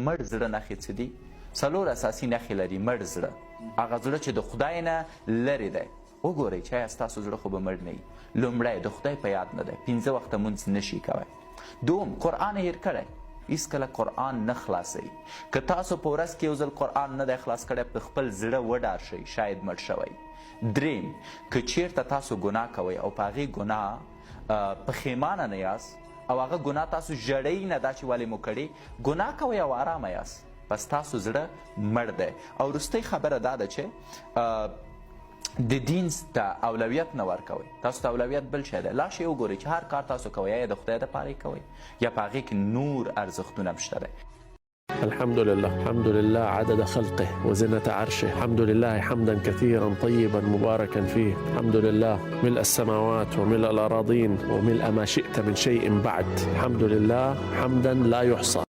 مړ زړه نښې څه دي؟ څلور اساسي نښې لري مړ زړه. هغه زړه چې د خدای نه لرې دی. وګورئ چې ایا ستاسو زړه خو به مړ نه وي. لومړی د خدای په یاد نه دی، 15 وخته مونځ نشي کوی. دوم، قرآن هیر کړی، هیڅکله قرآن نه خلاصوي. که تاسو په ورځ کې یو ځل قرآن نه دی خلاص کړی، په خپل زړه وډار شئ، شاید مړ شوی. دریم، که چیرته تاسو ګناه کوئ او په هغې ګناه پښیمانه نه یاست او هغه ګناه تاسو ژړئ نه دا چې ولې مو کړې، ګناه کوئ او آرامه یاست، پس تاسو زړه مړ دی. او وروستۍ خبره دا ده چې د دین ته اولویت نه ورکوئ. تاسو ته اولویت بل شی دی. لا شی وګورئ چې هر کار تاسو کوئ یا د خدای دپاره یې کوئ یا په هغې کې نور ارزښتونه هم شته دی. الحمد لله الحمد لله عدد خلقه وزنة عرشه، الحمد لله حمدا كثيرا طيبا مباركا فيه، الحمد لله ملء السماوات وملء الأراضين وملء ما شئت من شيء بعد، الحمد لله حمدا لا يحصى.